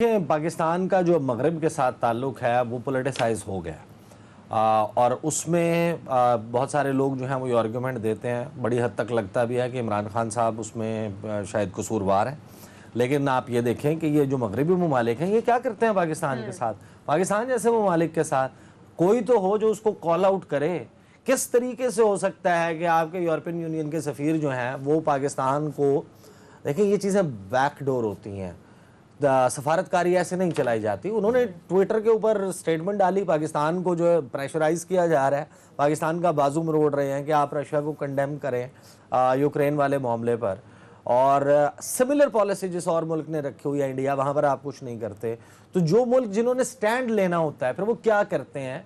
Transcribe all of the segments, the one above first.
کہ پاکستان کا جو مغرب کے ساتھ تعلق ہے وہ پولیٹیسائز ہو گیا اور اس میں بہت سارے لوگ جو ہیں وہ یہ آرگومنٹ دیتے ہیں، بڑی حد تک لگتا بھی ہے کہ عمران خان صاحب اس میں شاید قصوروار ہیں، لیکن آپ یہ دیکھیں کہ یہ جو مغربی ممالک ہیں یہ کیا کرتے ہیں پاکستان کے ساتھ، پاکستان جیسے ممالک کے ساتھ کوئی تو ہو جو اس کو کال آؤٹ کرے۔ کس طریقے سے ہو سکتا ہے کہ آپ کے یورپین یونین کے سفیر جو ہیں وہ پاکستان کو دیکھیں، یہ چیزیں بیک ڈور ہوتی ہیں، سفارتکاری ایسے نہیں چلائی جاتی۔ انہوں نے ٹویٹر کے اوپر سٹیٹمنٹ ڈالی، پاکستان کو جو ہے پریشرائز کیا جا رہا ہے، پاکستان کا بازو مروڑ رہے ہیں کہ آپ رشیا کو کنڈیم کریں یوکرین والے معاملے پر، اور سملر پالیسی جس اور ملک نے رکھی ہوئی ہے انڈیا، وہاں پر آپ کچھ نہیں کرتے۔ تو جو ملک جنہوں نے سٹینڈ لینا ہوتا ہے پھر وہ کیا کرتے ہیں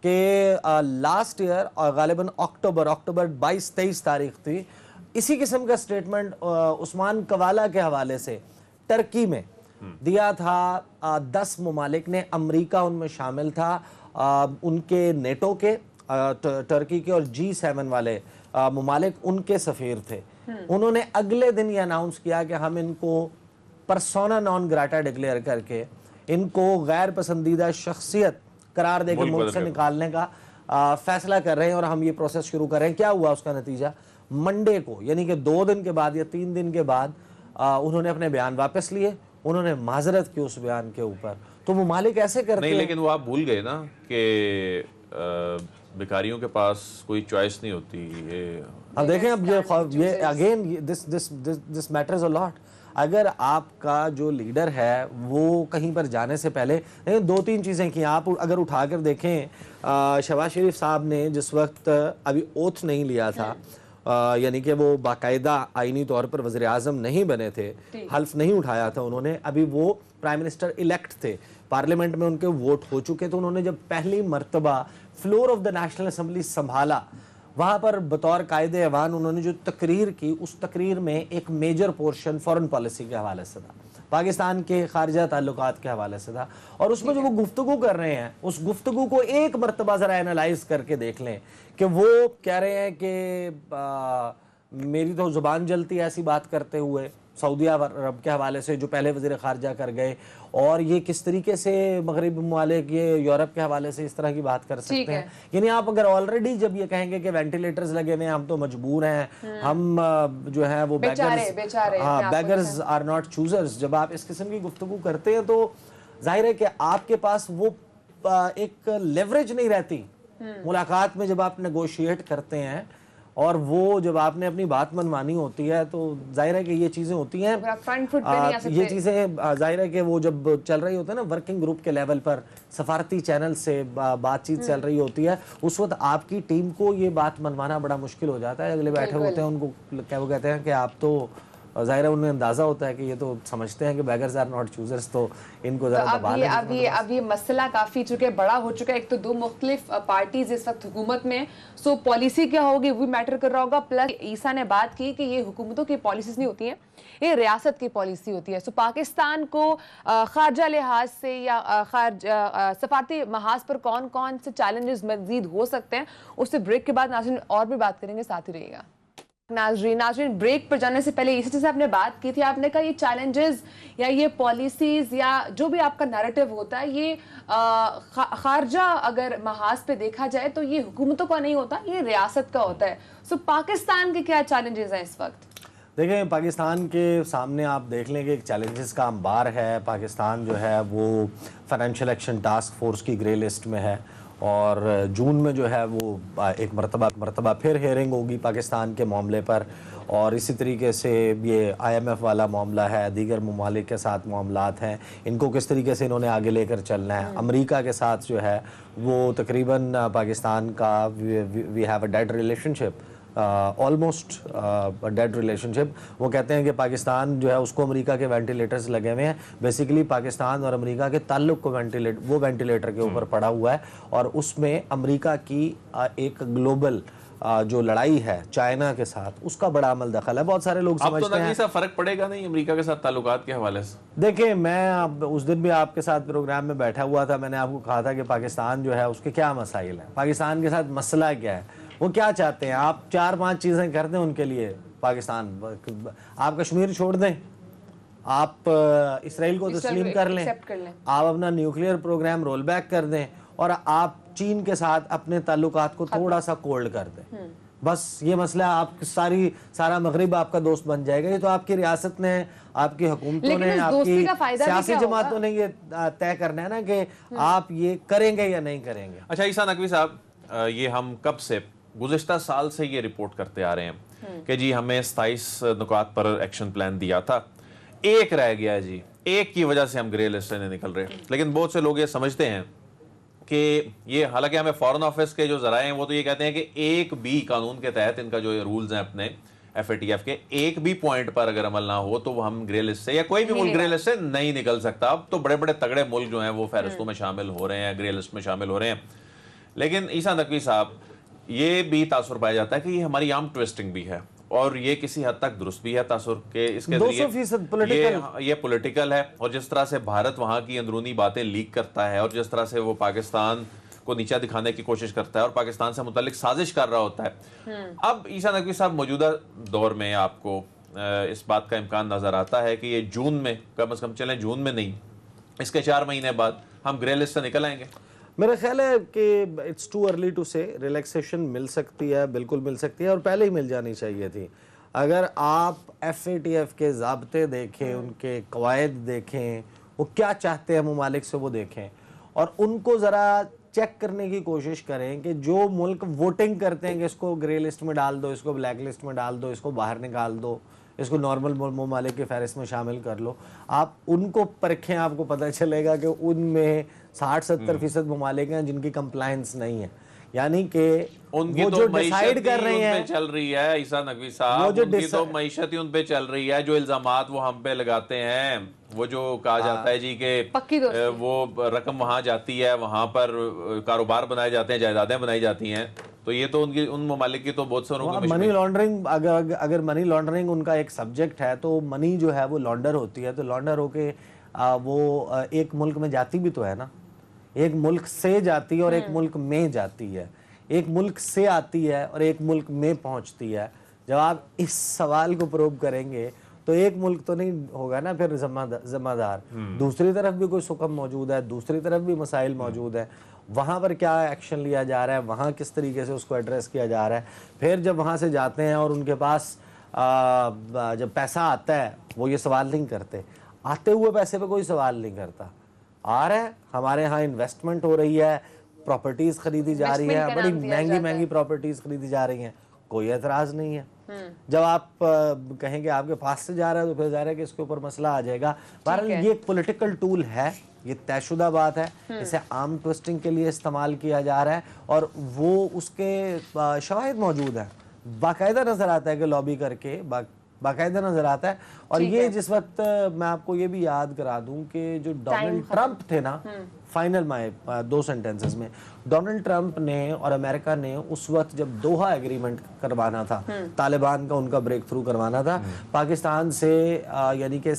کہ لاسٹ ایئر غالباً اکتوبر 22-23 تاریخ تھی، اسی قسم کا سٹیٹمنٹ عثمان کوالا کے حوالے سے ٹرکی میں دیا تھا۔ 10 ممالک نے، امریکہ ان میں شامل تھا، ان کے نیٹو کے، ٹرکی کے اور G7 والے ممالک ان کے سفیر تھے۔ انہوں نے اگلے دن یہ اناؤنس کیا کہ ہم ان کو پرسونا نان گراٹا ڈکلیئر کر کے ان کو غیر پسندیدہ شخصیت قرار دے کے ملک سے نکالنے کا فیصلہ کر رہے ہیں اور ہم یہ پروسیس شروع کر رہے ہیں۔ کیا ہوا اس کا نتیجہ؟ منڈے کو، یعنی کہ 2 دن کے بعد یا 3 دن کے بعد انہوں نے اپنے بیان واپس لیے، انہوں نے معذرت کی اس بیان کے اوپر۔ تو ممالک ایسے کرتے ہیں۔ نہیں، لیکن وہ آپ بھول گئے نا کہ بیکاریوں کے پاس کوئی چوائس نہیں ہوتی۔ اب دیکھیں، اب یہ اگین دس میٹرز اے لاٹ۔ اگر آپ کا جو لیڈر ہے وہ کہیں پر جانے سے پہلے 2-3 چیزیں کی، آپ اگر اٹھا کر دیکھیں، شہباز شریف صاحب نے جس وقت ابھی اوتھ نہیں لیا تھا، یعنی کہ وہ باقاعدہ آئینی طور پر وزیر اعظم نہیں بنے تھے، حلف نہیں اٹھایا تھا انہوں نے، ابھی وہ پرائم منسٹر الیکٹ تھے، پارلیمنٹ میں ان کے ووٹ ہو چکے، تو انہوں نے جب پہلی مرتبہ floor of the National Assembly سنبھالا، وہاں پر بطور قائد ایوان انہوں نے جو تقریر کی، اس تقریر میں ایک میجر پورشن فورن پالیسی کے حوالے سے تھا، پاکستان کے خارجہ تعلقات کے حوالے سے تھا، اور اس میں جو وہ گفتگو کر رہے ہیں اس گفتگو کو ایک مرتبہ ذرا اینالائز کر کے دیکھ لیں کہ وہ کہہ رہے ہیں کہ میری تو زبان جلتی ہے ایسی بات کرتے ہوئے سعودیہ عرب کے حوالے سے جو پہلے وزیر خارجہ کر گئے، اور یہ کس طریقے سے مغربی ممالک یہ یورپ کے حوالے سے اس طرح کی بات کر سکتے ہیں۔ یعنی آپ اگر آلریڈی جب یہ کہیں گے کہ وینٹیلیٹرز لگے ہوئے ہیں، ہم تو مجبور ہیں، ہم جو ہیں وہ بیگرز آر ناٹ چوزرز، جب آپ اس قسم کی گفتگو کرتے ہیں تو ظاہر ہے کہ آپ کے پاس وہ ایک لیوریج نہیں رہتی ملاقات میں جب آپ نیگوشیٹ کرتے ہیں، اور وہ جب آپ نے اپنی بات منوانی ہوتی ہے تو ظاہر ہے کہ یہ چیزیں ہوتی ہیں، یہ چیزیں ظاہر ہے کہ وہ جب چل رہی ہوتی ہے نا ورکنگ گروپ کے لیول پر، سفارتی چینل سے بات چیت چل رہی ہوتی ہے، اس وقت آپ کی ٹیم کو یہ بات منوانا بڑا مشکل ہو جاتا ہے۔ اگلے بیٹھے ہوتے ہیں ان کو وہ کہتے ہیں کہ آپ تو ظاہر ہے انہیں اندازہ ہوتا ہے کہ یہ تو سمجھتے ہیں کہ بیگرز آر ناٹ چوزرز، تو ان کو ذرا دبا لیں۔ اب یہ مسئلہ کافی چونکہ بڑا ہو چکا ہے، ایک تو 2 مختلف پارٹیز اس وقت حکومت میں، سو پالیسی کیا ہوگی وہ میٹر کر رہا ہوگا، پلس عیسیٰ نے بات کی کہ یہ حکومتوں کی پالیسیز نہیں ہوتی ہیں، یہ ریاست کی پالیسی ہوتی ہے۔ سو پاکستان کو خارجہ لحاظ سے یا سفارتی محاذ پر کون کون سے چیلنجز مزید ہو سکتے ہیں، اس سے بریک کے بعد ناظرین اور بھی بات کریں گے، ساتھ ہی رہیے گا۔ ناظرین بریک پر جانے سے پہلے اسی سے آپ نے بات کی تھی، آپ نے کہا یہ چیلنجز یا یہ پالیسیز یا جو بھی آپ کا نیریٹو ہوتا ہے، یہ خارجہ اگر محاذ پہ دیکھا جائے تو یہ حکومتوں کا نہیں ہوتا، یہ ریاست کا ہوتا ہے۔ سو پاکستان کے کیا چیلنجز ہیں اس وقت؟ دیکھیں، پاکستان کے سامنے آپ دیکھ لیں کہ ایک چیلنجز کا انبار ہے۔ پاکستان جو ہے وہ فائنینشیل ایکشن ٹاسک فورس کی گرے لسٹ میں ہے، اور جون میں جو ہے وہ ایک مرتبہ پھر ہیئرنگ ہوگی پاکستان کے معاملے پر، اور اسی طریقے سے یہ IMF والا معاملہ ہے، دیگر ممالک کے ساتھ معاملات ہیں، ان کو کس طریقے سے انہوں نے آگے لے کر چلنا ہے۔ امریکہ کے ساتھ جو ہے وہ تقریباً پاکستان کا we have a dead relationship, almost dead relationship. وہ کہتے ہیں کہ پاکستان جو ہے اس کو امریکہ کے وینٹیلیٹرز لگے ہوئے ہیں، بیسیکلی پاکستان اور امریکہ کے تعلق کو وہ وینٹیلیٹر کے اوپر پڑا ہوا ہے، اور اس میں امریکہ کی ایک گلوبل جو لڑائی ہے چائنا کے ساتھ، اس کا بڑا عمل دخل ہے۔ بہت سارے لوگ سمجھتے ہیں اب تو فرق پڑے گا نہیں امریکہ کے ساتھ تعلقات کے حوالے سے؟ دیکھیں، میں اس دن بھی آپ کے ساتھ پروگرام میں بیٹھا ہوا تھا، میں نے آپ کو کہا تھا کہ پاکستان جو ہے اس کے کیا مسائل ہیں، پاکستان کے ساتھ مسئلہ کیا ہے، وہ کیا چاہتے ہیں۔ آپ 4-5 چیزیں کر دیں ان کے لیے، پاکستان، آپ کشمیر چھوڑ دیں، آپ اسرائیل کو تسلیم کر لیں, accept کر لیں. آپ اپنا نیوکلیئر پروگرام رول بیک کر دیں اور آپ چین کے ساتھ اپنے تعلقات کو تھوڑا سا کولڈ کر دیں, بس یہ مسئلہ آپ سارا مغرب آپ کا دوست بن جائے گا. یہ تو آپ کی ریاست نے, آپ کی حکومتوں نے, آپ کی سیاسی جماعتوں نے یہ طے کرنا ہے نا کہ آپ یہ کریں گے یا نہیں کریں گے. اچھا عیسیٰ نقوی صاحب, یہ ہم کب سے گزشتہ سال سے یہ رپورٹ کرتے آ رہے ہیں کہ جی ہمیں 27 نکات پر ایکشن پلان دیا تھا, ایک رہ گیا ہے جی, ایک کی وجہ سے ہم گرے لسٹ سے نہیں نکل رہے. لیکن بہت سے لوگ یہ سمجھتے ہیں کہ یہ, حالانکہ ہمیں فورن آفس کے جو ذرائع ہیں وہ تو یہ کہتے ہیں کہ ایک بھی قانون کے تحت ان کا جو رولز ہیں اپنے FATF کے, ایک بھی پوائنٹ پر اگر عمل نہ ہو تو وہ ہم گرے لسٹ سے یا کوئی بھی ملک گرے لسٹ سے نہیں نکل سکتا. اب تو بڑے بڑے تگڑے ملک جو ہیں وہ فہرستوں میں شامل ہو رہے ہیں, گرے لسٹ میں شامل ہو رہے ہیں. لیکن عیسیٰ نقوی صاحب, یہ بھی تاثر پایا جاتا ہے کہ یہ ہماری عام ٹویسٹنگ بھی ہے, اور یہ کسی حد تک درست بھی ہے تاثر کہ اس کے ذریعے یہ پولیٹیکل ہے, اور جس طرح سے بھارت وہاں کی اندرونی باتیں لیک کرتا ہے اور جس طرح سے وہ پاکستان کو نیچا دکھانے کی کوشش کرتا ہے اور پاکستان سے متعلق سازش کر رہا ہوتا ہے. اب عیسیٰ نقوی صاحب, موجودہ دور میں آپ کو اس بات کا امکان نظر آتا ہے کہ یہ جون میں, کم از کم چلیں جون میں نہیں, اس کے 4 مہینے بعد ہم گرے لسٹ سے نکل آئیں گے؟ میرا خیال ہے کہ اٹس ٹو ارلی ٹو سے, ریلیکسیشن مل سکتی ہے, بالکل مل سکتی ہے, اور پہلے ہی مل جانی چاہیے تھی. اگر آپ FATF کے ضابطے دیکھیں, ان کے قواعد دیکھیں, وہ کیا چاہتے ہیں ممالک سے وہ دیکھیں, اور ان کو ذرا چیک کرنے کی کوشش کریں کہ جو ملک ووٹنگ کرتے ہیں کہ اس کو گرے لسٹ میں ڈال دو, اس کو بلیک لسٹ میں ڈال دو, اس کو باہر نکال دو, اس کو نارمل ممالک کے فہرست میں شامل کر لو, آپ ان کو پرکھیں, آپ کو پتہ چلے گا کہ ان میں 60-70% ممالک ہیں جن کی کمپلائنس نہیں ہے. یعنی کہ ان کی وہ تو جو ڈیسائیڈ کر رہے ہیں, چل رہی ہے عیسیٰ نقوی صاحب, ان کی تو معیشت ہی ان پہ چل رہی ہے. جو الزامات وہ ہم پہ لگاتے ہیں, وہ جو کہا جاتا ہے جی کہ وہ رقم وہاں جاتی ہے, وہاں پر کاروبار بنائے جاتے ہیں, جائیدادیں بنائی جاتی ہیں, تو یہ تو ان ممالک کی تو بہت سے منی لانڈرنگ, اگر منی لانڈرنگ ان کا ایک سبجیکٹ ہے تو منی جو ہے وہ لانڈر ہوتی ہے, تو لانڈر ہو کے وہ ایک ملک میں جاتی بھی تو ہے نا, ایک ملک سے جاتی ہے اور ایک ملک میں جاتی ہے, ایک ملک سے آتی ہے اور ایک ملک میں پہنچتی ہے. جب آپ اس سوال کو پروب کریں گے تو ایک ملک تو نہیں ہوگا نا پھر ذمہ دار, دوسری طرف بھی کوئی سکم موجود ہے, دوسری طرف بھی مسائل موجود ہیں, وہاں پر کیا ایکشن لیا جا رہا ہے, وہاں کس طریقے سے اس کو ایڈریس کیا جا رہا ہے. پھر جب وہاں سے جاتے ہیں اور ان کے پاس جب پیسہ آتا ہے, وہ یہ سوال نہیں کرتے, آتے ہوئے پیسے پہ کوئی سوال نہیں کرتا, آ رہا ہے ہمارے ہاں انویسٹمنٹ ہو رہی ہے, پراپرٹیز خریدی جا رہی ہیں, بڑی مہنگی پراپرٹیز خریدی جا رہی ہیں, کوئی اعتراض نہیں ہے. جب آپ کہیں گے آپ کے پاس سے جا رہا ہے تو پھر ظاہر ہے کہ اس کے اوپر مسئلہ آ جائے گا. بہرحال یہ ایک پولیٹیکل ٹول ہے, یہ طے شدہ بات ہے, اسے عام ٹوسٹنگ کے لیے استعمال کیا جا رہا ہے, اور وہ اس کے شواہد موجود ہیں, باقاعدہ نظر آتا ہے کہ لابی کر کے باقاعدہ نظر آتا ہے. اور یہ جس وقت میں آپ کو یہ بھی یاد کرا دوں کہ جو ڈونلڈ ٹرمپ تھے نا, فائنل میں 2 سینٹنسز میں, ڈونلڈ ٹرمپ نے اور امریکہ نے اس وقت جب دوحہ ایگریمنٹ کروانا تھا, طالبان کا ان کا بریک تھرو کروانا تھا, پاکستان سے یعنی کہ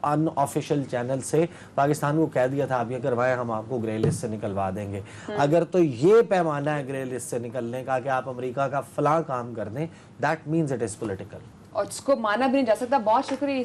ان آفیشیل چینل سے پاکستان کو کہہ دیا تھا آپ یہ کروائیں, ہم آپ کو گرے لسٹ سے نکلوا دیں گے. اگر تو یہ پیمانہ ہے گرے لسٹ سے نکلنے کا کہ آپ امریکہ کا فلاں کام کر دیں, that means it is political, اور اس کو مانا بھی نہیں جا سکتا. بہت شکریہ